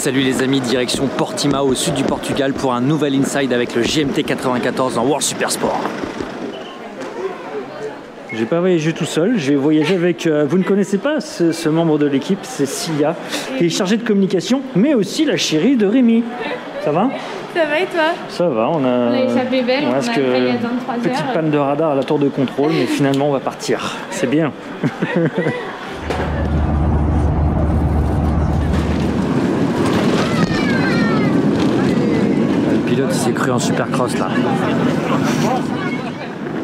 Salut les amis, direction Portimao au sud du Portugal pour un nouvel Inside avec le GMT 94 en World Supersport. Je vais pas voyager tout seul, je vais voyager avec, vous ne connaissez pas ce membre de l'équipe, c'est Sia, qui est chargée de communication, mais aussi la chérie de Rémi. Ça va? Ça va et toi? Ça va, on a échappé belle, on a failli attendre 3 heures. Petite panne de radar à la tour de contrôle, mais finalement on va partir, c'est bien. Le pilote il s'est cru en supercross là.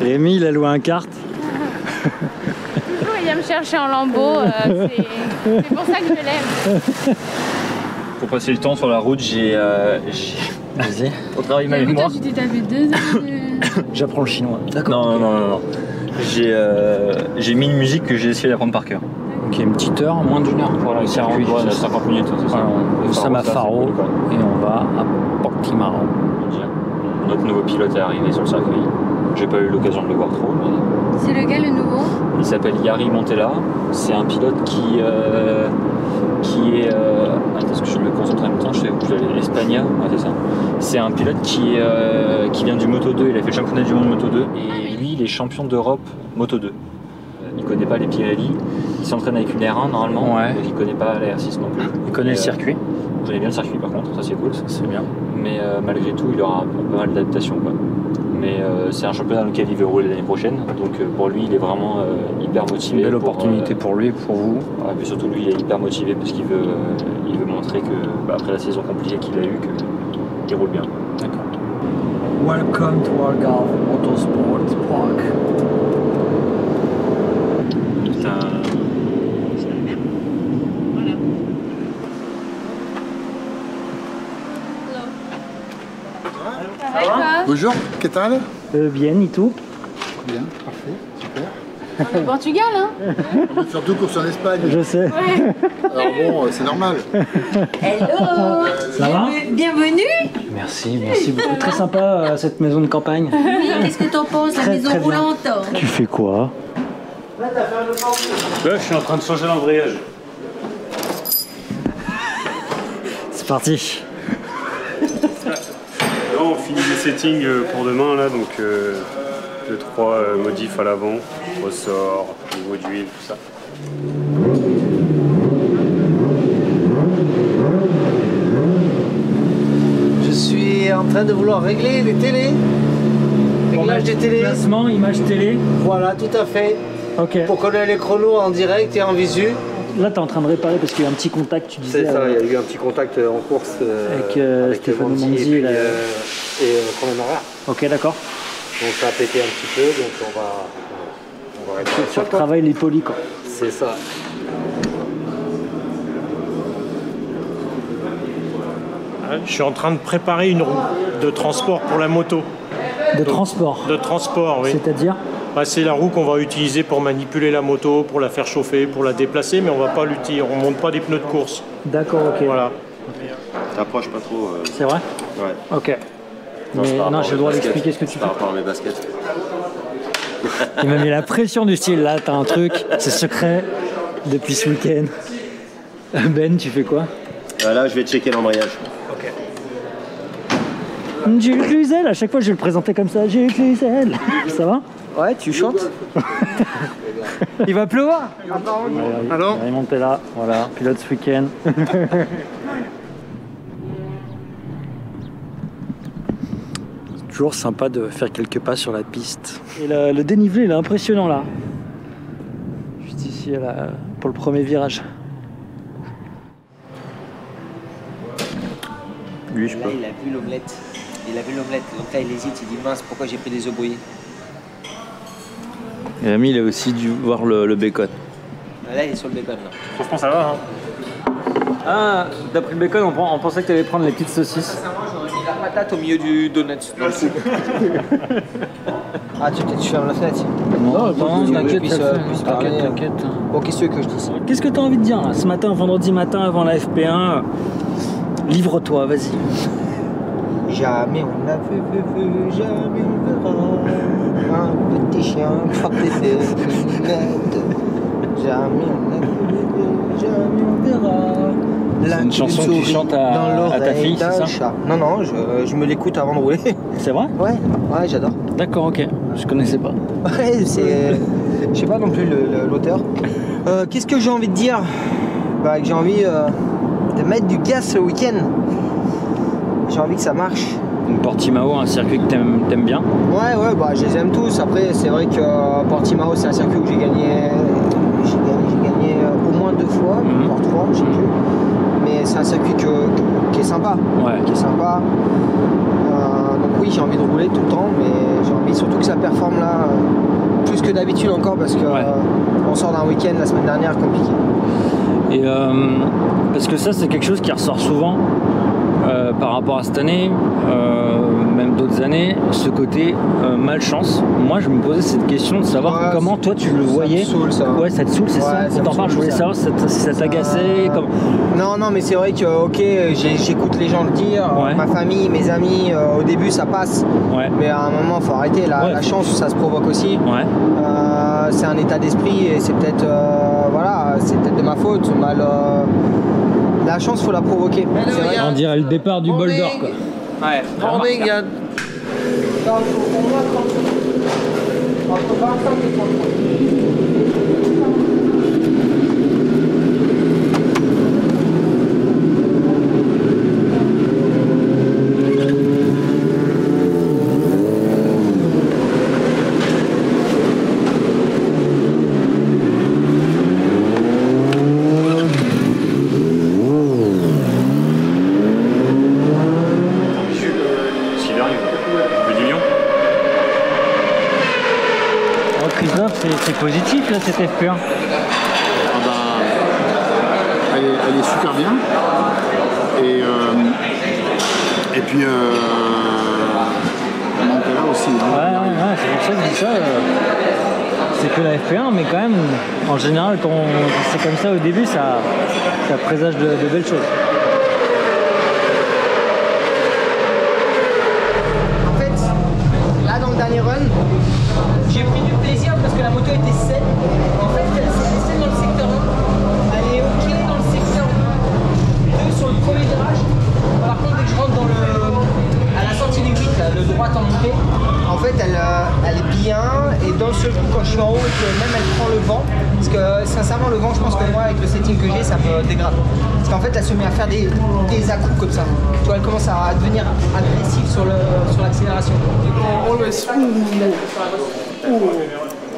Rémi il a loué un kart. Il vient me chercher en lambeau, c'est pour ça que je l'aime. Pour passer le temps sur la route, Vas-y. On travaille ma mémoire. Tu t'es tapé 2 heures. J'apprends le chinois. D'accord. Non. J'ai mis une musique que j'ai essayé d'apprendre par cœur. Ok, une petite heure, moins d'une heure. Voilà, le circuit, 50 minutes, c'est ça. Nous sommes à Faro et on va à Portimao. Notre nouveau pilote est arrivé sur le circuit. J'ai pas eu l'occasion de le voir trop, mais... C'est lequel le nouveau? Il s'appelle Yari Montella. C'est un pilote qui est... Attends, est-ce que je me concentre en même temps? Je sais où je vais aller. Espagna, ouais, c'est ça. C'est un pilote qui vient du Moto 2. Il a fait le championnat du monde Moto 2. Et lui, il est champion d'Europe Moto 2. Il connaît pas les Pirelli. Il s'entraîne avec une R1 normalement. Ouais. Il connaît pas la R6 non plus. Il connaît le circuit. Je connais bien le circuit par contre, ça c'est cool. C'est bien. Mais malgré tout, il aura pas mal d'adaptation. Mais c'est un championnat dans lequel il veut rouler l'année prochaine. Donc pour lui, il est vraiment hyper motivé. Une belle opportunité pour lui et pour vous. Ouais, mais surtout lui, il est hyper motivé parce qu'il veut montrer que après la saison compliquée qu'il a eue, qu'il roule bien. D'accord. Welcome to Algarve Motorsport Park. Bonjour, ¿qué tal? Bien, et tout? Bien, parfait, super. On est au Portugal, hein? On veut faire 2 courses en Espagne. Je sais. Ouais. Alors bon, c'est normal. Hello! Ça va? Bienvenue! Merci beaucoup. Très sympa cette maison de campagne. Oui, qu'est-ce que t'en penses, la maison très bien. roulante? Tu fais quoi? Là, je suis en train de changer l'embrayage. C'est parti. Là, on finit les settings pour demain, là, donc 2-3 modifs à l'avant, ressort, niveau d'huile, tout ça. Je suis en train de vouloir régler les télés. Réglage des télés. Placement, image télé. Voilà, tout à fait. Ok. Pour qu'on ait les chronos en direct et en visu. Là, tu es en train de réparer parce qu'il y a un petit contact, tu disais. C'est ça, il y a eu un petit contact en course avec Stéphane Mondi et là. Romain Marat. Ok, d'accord. Donc ça a pété un petit peu, donc on va réparer Sur ça, le quoi. travail, les polis, quoi. C'est ça. Je suis en train de préparer une roue de transport pour la moto. De transport. De transport, oui. C'est-à-dire? C'est la roue qu'on va utiliser pour manipuler la moto, pour la faire chauffer, pour la déplacer, mais on va pas l'utiliser, on monte pas des pneus de course. D'accord, ok. Voilà. T'approches pas trop. C'est vrai? Ouais. Ok. Mais non, j'ai le droit d'expliquer ce que tu fais. Par rapport à mes baskets. Il m'a mis la pression du style, là, t'as un truc, c'est secret depuis ce week-end. Ben, tu fais quoi? Là, je vais checker l'embrayage. J'ai eu Cluzel, à chaque fois je vais le présenter comme ça, j'ai eu Cluzel. Ça va? Ouais, tu chantes? Il va pleuvoir. Alors Raymond est là, voilà, pilote ce week-end. C'est toujours sympa de faire quelques pas sur la piste. Et le dénivelé il est impressionnant là. Juste ici pour le premier virage. Lui, je Là, peux. il a vu l'omelette. Donc là, il hésite, il dit mince, pourquoi j'ai pris des œufs brouillés? Et Rémi, il a aussi dû voir le bacon. Là, il est sur le bacon. Là. Franchement, ça va. Hein. Ah, t'as pris le bacon, on pensait que t'allais prendre les petites saucisses. J'aurais mis la patate au milieu du donut dans le soupe. Ah, tu fermes la fenêtre? Non, t'inquiète, t'inquiète. Bon, qu'est-ce que je dis? Qu'est-ce que t'as envie de dire là, ce matin, vendredi matin avant la FP1? Livre-toi, vas-y. Jamais on a vu, jamais on verra un petit chien frapper des lunettes. Jamais on a vu, jamais on verra La C'est une chanson que tu souris chantes dans à ta fille, l'oreille c'est d'un ça? chat. Non, non, je me l'écoute avant de rouler. C'est vrai? Ouais, j'adore. D'accord, ok. Je connaissais pas. Ouais, c'est. Je sais pas non plus l'auteur. Qu'est-ce que j'ai envie de dire? Bah, que j'ai envie de mettre du gaz ce week-end. J'ai envie que ça marche. Donc Portimao, un circuit que t'aimes bien? Ouais, bah, je les aime tous. Après, c'est vrai que Portimao, c'est un circuit où j'ai gagné au moins 2 fois, voire 3, je sais plus. Mais c'est un circuit qui est sympa. Ouais. Qui est sympa. Donc oui, j'ai envie de rouler tout le temps, mais j'ai envie surtout que ça performe là, plus que d'habitude encore, parce que on sort d'un week-end la semaine dernière compliqué. Et parce que ça, c'est quelque chose qui ressort souvent par rapport à cette année, même d'autres années, ce côté malchance. Moi, je me posais cette question de savoir comment toi tu le voyais. Ça me saoule, ça. Ouais, ça te saoule, c'est ça. Ça Quand t'en me parles, je saoule, voulais savoir si ça t'agaçait. Non, mais c'est vrai que j'écoute les gens le dire, ma famille, mes amis, au début ça passe, mais à un moment faut arrêter. La chance, ça se provoque aussi. C'est un état d'esprit et c'est peut-être c'est peut-être de ma faute. La chance, faut la provoquer. On dirait le départ du bol d'or, quoi. Ouais. Morning, Yann. Entre 25 et 30. C'est positif là cette FP1. Elle est super bien. Et puis Montella aussi. Ouais, c'est pour ça que je dis ça. C'est que la FP1, mais quand même, en général, quand c'est comme ça au début, ça présage de belles choses. En fait, là dans le dernier run, j'ai pris du plaisir parce que la moto était saine. En fait, elle s'est laissée dans le secteur 1. Elle est ok dans le secteur 2 sur le premier virage. Par contre, dès que je rentre à la sortie du 8, le droit en montée, en fait, elle est bien. Et d'un seul coup, quand je suis en haut et que même elle prend le vent, parce que sincèrement, le vent, je pense que moi, avec le setting que j'ai, ça me dégrade. Parce qu'en fait, elle se met à faire des à-coups comme ça. Tu vois, elle commence à devenir agressive sur l'accélération. Always.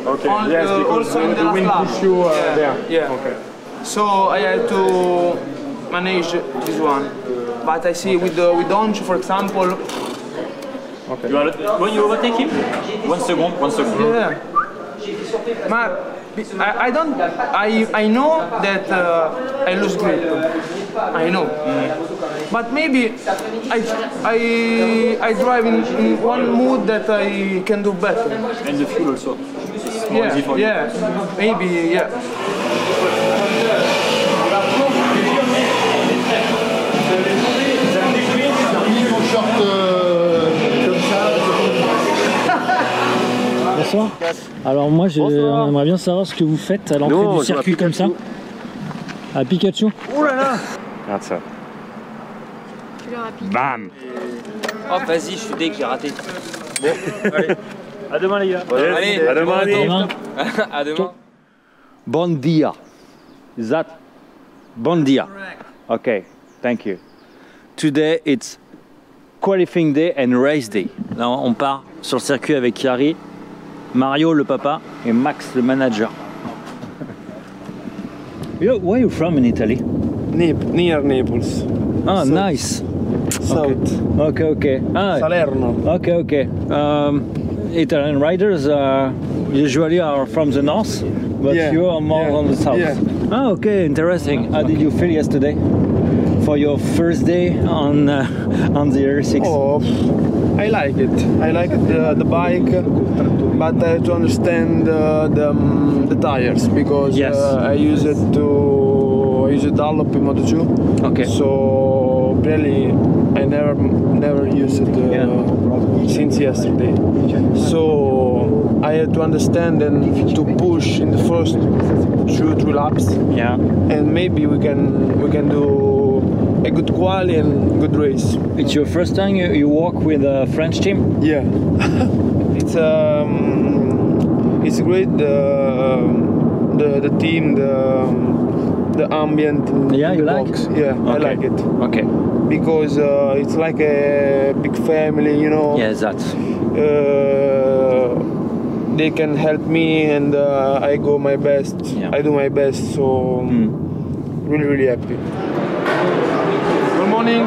Okay. Yes, because also in the wind push you there. Yeah. Okay. So I had to manage this one, but I see with Donch, for example. Okay. When you overtake him? 1 second. Yeah. I know that I lose grip. I know. But maybe I drive in one mood that I can do better. And the fuel also. It's more easy for you. Yeah, maybe, yeah. Bonsoir. Alors moi, j'aimerais bien savoir ce que vous faites à l'entrée du circuit comme ça. À Pikachu. Oh là là. Regarde ça. Tu leur as piqué. Bam. Oh vas-y, je suis dès que j'ai raté. Bon, allez. À demain les gars. Allez, à demain. À demain. Bon dia. Is that bon dia? Okay, thank you. Today it's qualifying day and race day. Là, on part sur le circuit avec Chiari, Mario le papa et Max le manager. Where are you from in Italy? Near Naples. Ah, so, nice. South. Okay. Salerno. Okay. Italian riders usually are from the north, but you are more on the south. Yeah. Ah, okay, interesting. How did you feel yesterday for your first day on the R6? Oh, I like it. I like the bike, but I have to understand the tires because I use it Dunlop in Moto2. Okay. So really, I never used it since yesterday. So I had to understand and to push in the first 2-3 laps. Yeah. And maybe we can do a good quality and good race. It's your first time you walk with a French team? Yeah. It's great, the team, the ambient in Yeah, the you like? box. Yeah, I Okay. like it. Okay. Because it's like a big family, you know. Yeah, that. They can help me and I go my best. Yeah. I do my best, so really, really happy. Good morning.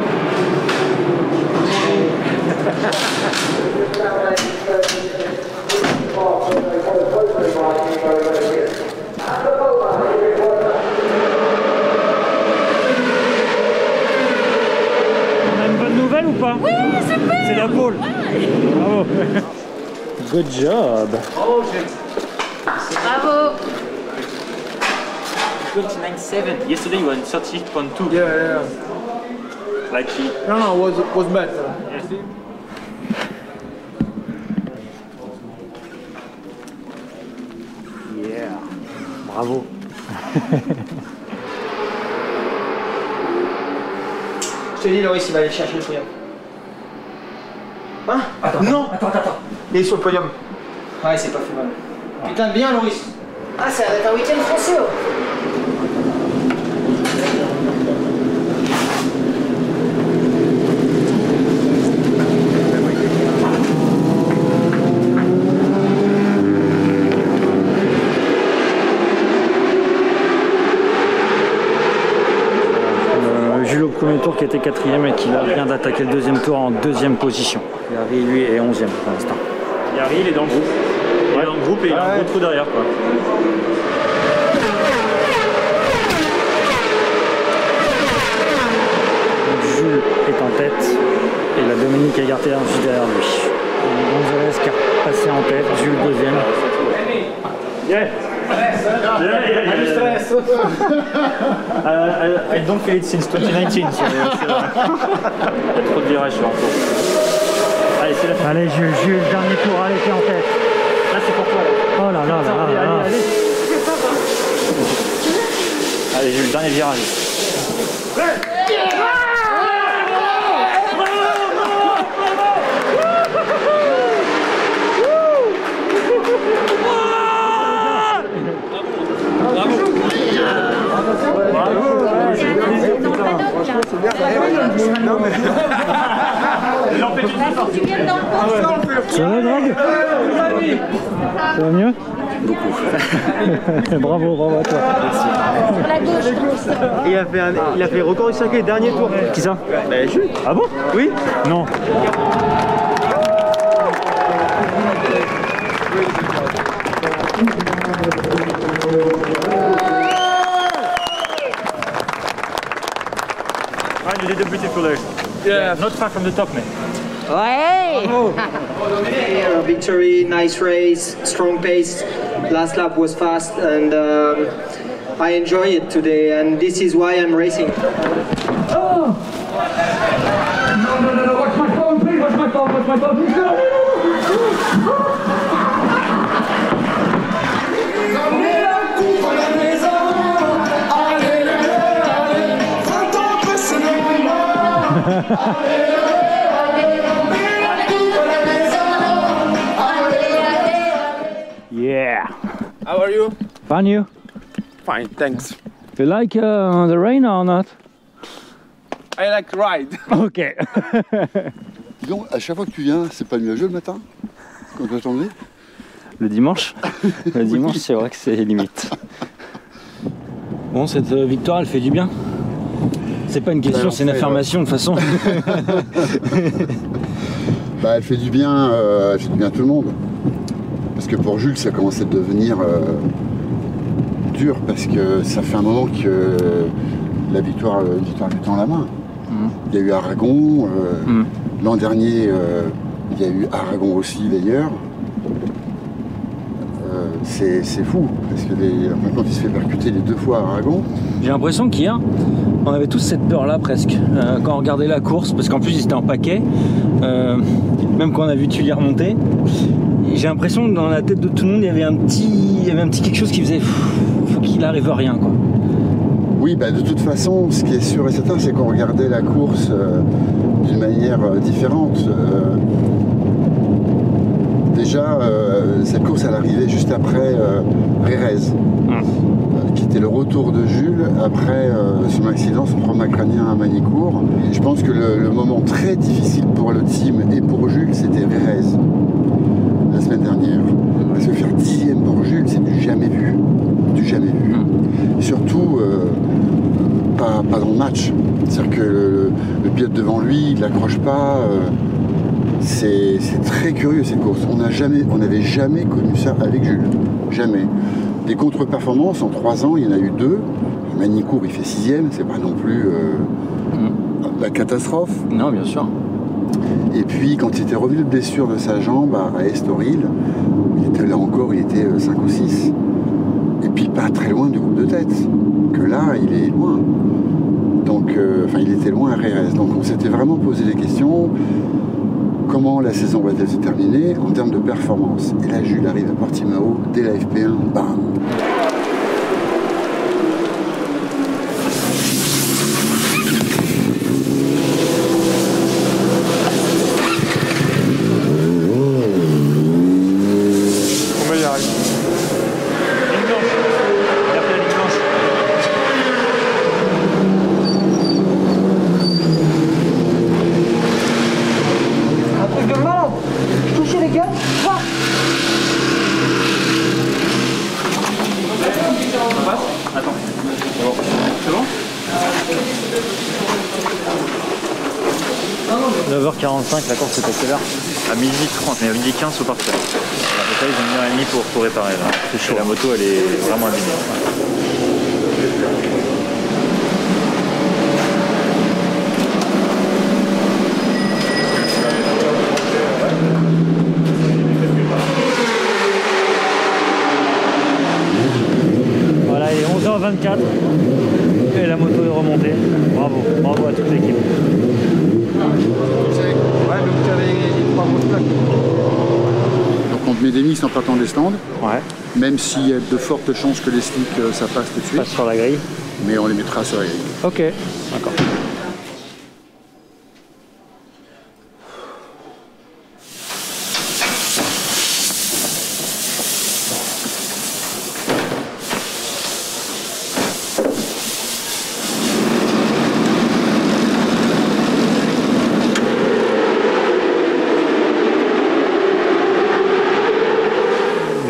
On a une bonne nouvelle ou pas? Oui, super. C'est la pole. Bravo. Good job. Bravo. 29.7. Yesterday you were in 30.2. Yeah. Like she. No, was better. Yeah. Bravo. Je te dis, Loris, il va aller chercher le podium. Hein? Attends. Il est sur le podium. Ouais, c'est pas fait mal. Putain de bien, Loris. Ah, ça va être un week-end français, oh. Jules au premier tour qui était 4ème et qui vient d'attaquer le deuxième tour en 2ème position. Yari lui est 11ème pour l'instant. Yari, il est dans le groupe. Il est dans le groupe et il a un gros trou derrière, quoi. Jules est en tête et la Dominique Agarté juste derrière lui. Et Gonzalez qui est passé en tête, Jules deuxième. Yeah. I don't feel it since 2019. So il y a trop de virages sur un tour. Allez, c'est la fin. Allez Jules, dernier tour, allez, t'es en tête. Là, c'est pour toi. Là. Oh là là là là là. Allez, Jules, dernier virage. Ça va Greg? Ça va mieux? Beaucoup. Bravo à toi. Sur la gauche. Il a fait record du circuit, dernier tour. Qui ça? Jules. Ah bon? Oui. Non. You did a beautiful there. Yeah. Not far from the top, man. Ouais. Victory, nice race, strong pace. Last lap was fast and I enjoy it today and this is why I'm racing. No, watch my phone, please, watch my phone, please. No. Yeah. How are you? Fine, you? Fine, thanks. You like the rain or not? I like to ride. Ok. Disons, à chaque fois que tu viens, c'est pas nuageux le matin quand tu vas t'enlever? Le dimanche? Le dimanche, c'est vrai que c'est limite. Bon, cette victoire, elle fait du bien. C'est pas une question, c'est une affirmation de toute façon. Bah, elle fait du bien à tout le monde. Parce que pour Jules, ça commence à devenir dur parce que ça fait un moment que la victoire lui tend la main. Il y a eu Aragon, l'an dernier, il y a eu Aragon aussi d'ailleurs. C'est fou, parce que maintenant il se fait percuter les 2 fois à Aragon. J'ai l'impression qu'hier, on avait tous cette peur-là presque, quand on regardait la course, parce qu'en plus ils étaient en paquet, même quand on a vu Tully remonter. J'ai l'impression que dans la tête de tout le monde, il y avait un petit quelque chose qui faisait faut qu'il arrive à rien, quoi. Oui, bah, de toute façon, ce qui est sûr et certain, c'est qu'on regardait la course d'une manière différente. Déjà, cette course, elle arrivait juste après Rérez, qui était le retour de Jules après son accident, son trauma crânien à Manicourt. Et je pense que le moment très difficile pour le team et pour Jules, c'était Rérez, la semaine dernière. Parce que faire 10e pour Jules, c'est du jamais vu. Du jamais vu. Surtout, pas dans le match. C'est-à-dire que le pilote devant lui, il l'accroche pas. C'est très curieux cette course. On n'avait jamais connu ça avec Jules. Jamais. Des contre-performances en 3 ans, il y en a eu 2. Manicourt, il fait 6e, c'est pas non plus la catastrophe. Non, bien sûr. Et puis quand il était revenu de blessure de sa jambe à Estoril, il était là encore, il était 5 ou 6. Et puis pas très loin du groupe de tête. Que là, il est loin. Donc, il était loin à Rérez. Donc on s'était vraiment posé des questions. Comment la saison va-t-elle se terminer en termes de performance? Et là, Jules arrive à Portimao dès la FP1, bam. Combien il arrive? Attends. C'est bon? 9h45, la course c'est à quelle heure? À 12h30, mais à 12h15 faut partir. La bataille, ils ont 1h30 pour réparer. C'est chaud. La moto, elle est vraiment abîmée. Voilà, il est 11h24 et la moto est remontée. Bravo, bravo à toute l'équipe. Donc on te met des mix en partant des stands. Ouais. Même s'il y a de fortes chances que les slicks ça passe tout de suite. Passe sur la grille. Mais on les mettra sur la grille. Ok, d'accord.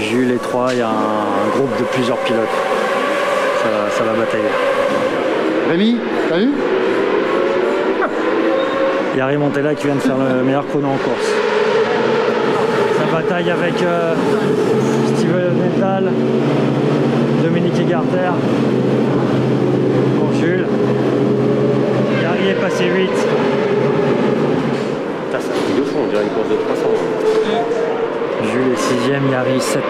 Jules et 3, il y a un groupe de plusieurs pilotes. Ça va batailler. Rémi, t'as vu? Il y a Montella qui vient de faire le meilleur chrono en course. Ça bataille avec Steven Nettal, Dominique Egarter pour Jules. Yari est passé 8. Putain, c'est un truc de fond, on dirait une course de 300. Jules est 6e, Yari 7.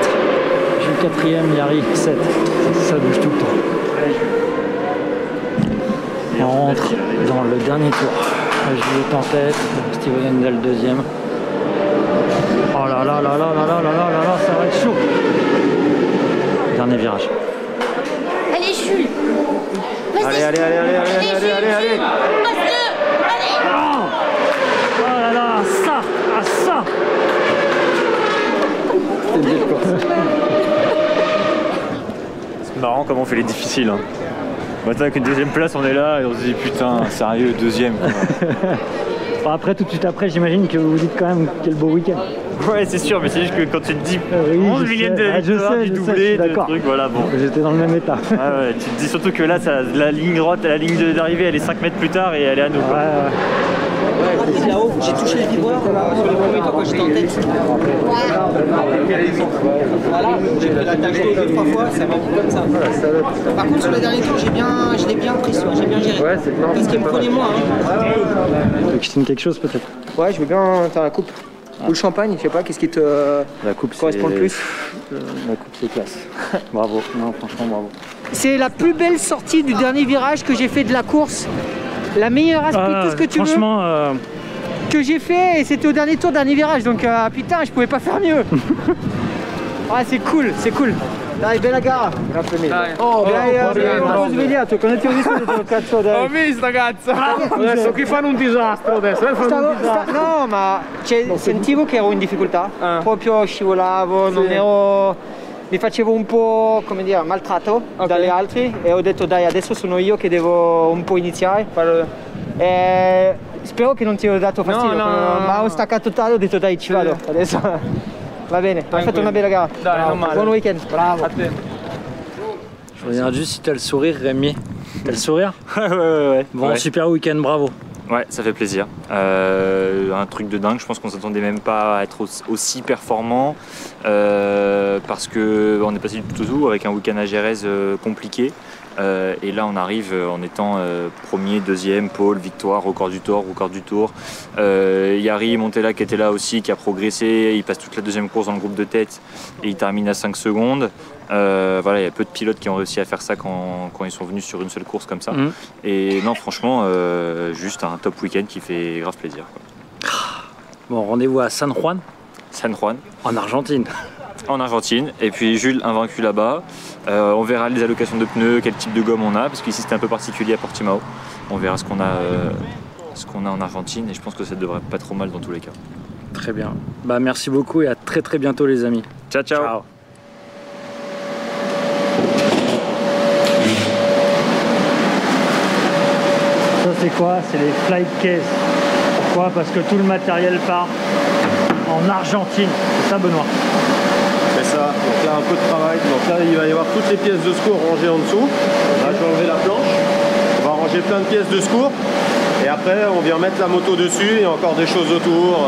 Jules 4e, Yari 7. Ça bouge tout le temps. On rentre dans le dernier tour. Jules est en tête, Steven Hendel 2e. Oh là là là là là là là là là, ça va être chaud. Dernier virage. Allez Jules. Allez, allez, allez, allez, allez, allez, allez, allez. Oh là là, ça, ah ça. C'est une belle course. C'est marrant comment on fait les difficiles. Hein. Maintenant avec une 2e place, on est là et on se dit putain, sérieux, 2e. Bon, après, tout de suite après, j'imagine que vous vous dites quand même quel beau week-end. Ouais, c'est sûr, mais c'est juste que quand tu te dis oui, 11 millièmes de victoire, du doublé, de trucs, voilà, bon. J'étais dans le même état. Ah ouais, tu te dis surtout que là, la ligne droite, la ligne d'arrivée, elle est 5 mètres plus tard et elle est à nous. Quoi. Ouais, là-haut, j'ai touché le vibreur sur les premiers temps quand j'étais en tête. Voilà, j'ai pris la tâche 2-3 fois, ça va comme ça. Par contre, sur le dernier tour, je l'ai bien pris, j'ai bien géré. Ouais, c'est clair. Parce qu'il me prenait moins. Tu veux que je signe quelque chose peut-être? Ouais, je veux bien faire la coupe. Ou le champagne, je sais pas, qu'est-ce qui te correspond le plus? La coupe c'est classe. Bravo, non franchement bravo. C'est la plus belle sortie du dernier virage que j'ai fait de la course. La meilleure aspect, tout ce que tu veux. Que j'ai fait et c'était au dernier tour, dernier virage. Donc putain, je pouvais pas faire mieux. Ah, c'est cool, c'est cool. Dai, bella gara. Grazie mille. Oh, ho svegliato, quando ti ho visto ho detto cazzo dai. Ho visto cazzo! Adesso chi fanno un disastro adesso? No, ma sentivo che ero in difficoltà, proprio scivolavo, non ero... mi facevo un po', come dire, maltratto dalle altre e ho detto dai, adesso sono io che devo un po' iniziare. Spero che non ti ho dato fastidio, ma ho staccato tale, ho detto dai, ci vado adesso. Va bene, hai fatto una bella gara. Dai, non male. Buon week-end. Bravo. A te. Je reviens juste si t'as le sourire, Rémi. T'as le sourire? Ouais. Bon, super week-end, bravo. Ouais, ça fait plaisir. Un truc de dingue, je pense qu'on s'attendait même pas à être aussi performant parce qu'on est passé du tout avec un week-end à Jerez compliqué. Et là on arrive en étant premier, deuxième, pôle, victoire, record du tour. Yari Montella qui était là aussi, qui a progressé, il passe toute la deuxième course dans le groupe de tête et il termine à 5 secondes. Voilà, il y a peu de pilotes qui ont réussi à faire ça quand ils sont venus sur une seule course comme ça. Et non, franchement, juste un top week-end qui fait grave plaisir, quoi. Bon, rendez-vous à San Juan. San Juan. En Argentine. En Argentine, et puis Jules invaincu là-bas. On verra les allocations de pneus, quel type de gomme on a, parce qu'ici c'était un peu particulier à Portimao. On verra ce qu'on a en Argentine, et je pense que ça devrait pas trop mal dans tous les cas. Très bien. Bah merci beaucoup et à très très bientôt les amis. Ciao ciao. Ciao. Ça c'est quoi? C'est les flight cases. Pourquoi? Parce que tout le matériel part en Argentine. C'est ça Benoît? C'est ça, donc là un peu de travail. Donc là il va y avoir toutes les pièces de secours rangées en dessous. Là je vais enlever la planche. On va ranger plein de pièces de secours. Et après on vient mettre la moto dessus et encore des choses autour.